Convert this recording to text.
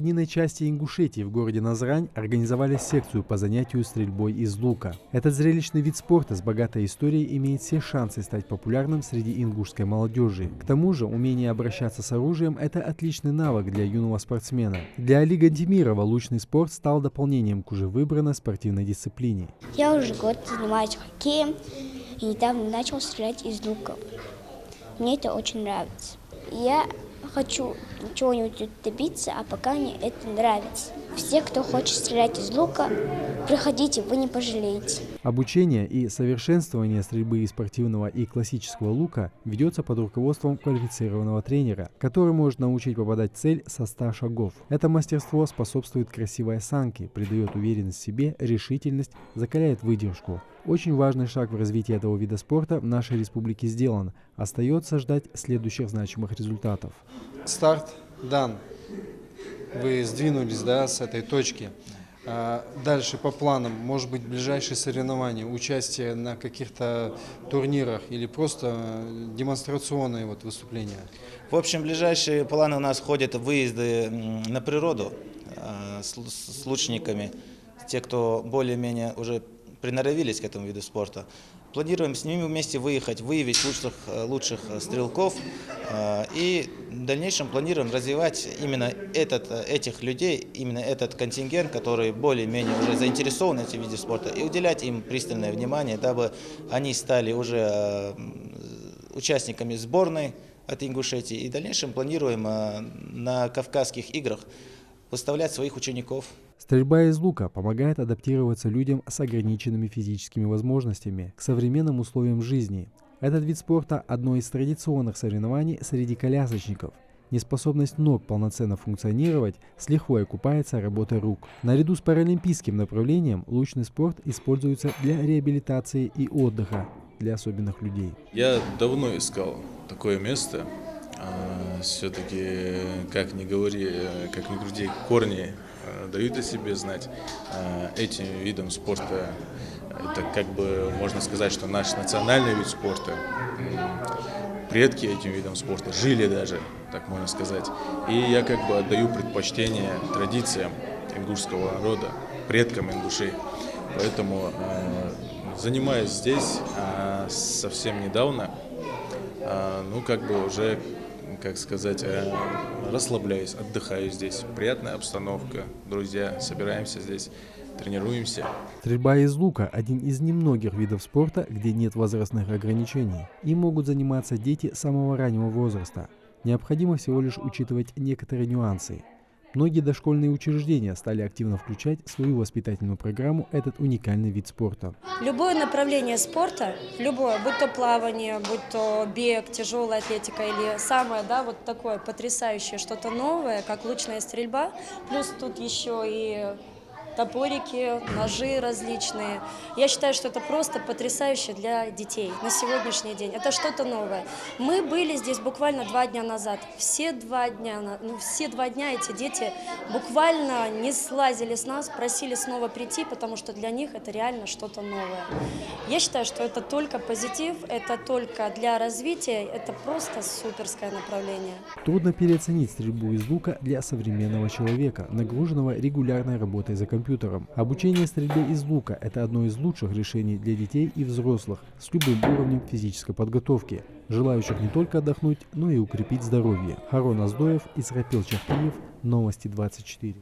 равнинной части Ингушетии в городе Назрань организовали секцию по занятию стрельбой из лука. Этот зрелищный вид спорта с богатой историей имеет все шансы стать популярным среди ингушской молодежи. К тому же умение обращаться с оружием – это отличный навык для юного спортсмена. Для Али Гантимирова лучный спорт стал дополнением к уже выбранной спортивной дисциплине. Я уже год занимаюсь хоккеем и недавно начал стрелять из лука. Мне это очень нравится. Я хочу чего-нибудь добиться, а пока мне это нравится. Все, кто хочет стрелять из лука, приходите, вы не пожалеете. Обучение и совершенствование стрельбы из спортивного и классического лука ведется под руководством квалифицированного тренера, который может научить попадать в цель со 100 шагов. Это мастерство способствует красивой осанке, придает уверенность в себе, решительность, закаляет выдержку. Очень важный шаг в развитии этого вида спорта в нашей республике сделан. Остается ждать следующих значимых результатов. Старт дан. Вы сдвинулись, да, с этой точки. Дальше по планам, может быть, ближайшие соревнования, участие на каких-то турнирах или просто демонстрационные выступления? В общем, ближайшие планы у нас ходят выезды на природу с лучниками, те, кто более-менее уже приноровились к этому виду спорта. Планируем с ними вместе выехать, выявить лучших стрелков и в дальнейшем планируем развивать именно этих людей, именно этот контингент, который более-менее уже заинтересован в этом виде спорта, и уделять им пристальное внимание, дабы они стали уже участниками сборной от Ингушетии. И в дальнейшем планируем на Кавказских играх выставлять своих учеников. Стрельба из лука помогает адаптироваться людям с ограниченными физическими возможностями к современным условиям жизни. Этот вид спорта – одно из традиционных соревнований среди колясочников. Неспособность ног полноценно функционировать с лихвой окупается работой рук. Наряду с паралимпийским направлением лучный спорт используется для реабилитации и отдыха для особенных людей. Я давно искал такое место. Все-таки, как ни говори, как ни крути, корни дают о себе знать. Этим видом спорта, это как бы можно сказать, что наш национальный вид спорта. Предки этим видом спорта жили даже, так можно сказать. И я как бы отдаю предпочтение традициям ингушского народа, предкам ингушей. Поэтому занимаюсь здесь совсем недавно, как бы уже, как сказать, расслабляюсь, отдыхаю здесь. Приятная обстановка, друзья, собираемся здесь, тренируемся. Стрельба из лука – один из немногих видов спорта, где нет возрастных ограничений. Им могут заниматься дети самого раннего возраста. Необходимо всего лишь учитывать некоторые нюансы. Многие дошкольные учреждения стали активно включать в свою воспитательную программу этот уникальный вид спорта. Любое направление спорта, любое, будь то плавание, будь то бег, тяжелая атлетика или самое, такое потрясающее, что-то новое, как лучная стрельба, плюс тут еще и топорики, ножи различные. Я считаю, что это просто потрясающе для детей на сегодняшний день. Это что-то новое. Мы были здесь буквально 2 дня назад. Все 2 дня эти дети буквально не слазили с нас, просили снова прийти, потому что для них это реально что-то новое. Я считаю, что это только позитив, это только для развития, это просто суперское направление. Трудно переоценить стрельбу из лука для современного человека, нагруженного регулярной работой за компьютером. Обучение стрельбе из лука – это одно из лучших решений для детей и взрослых с любым уровнем физической подготовки, желающих не только отдохнуть, но и укрепить здоровье. Харон Аздоев, Исрапил Чахтиев, Новости 24.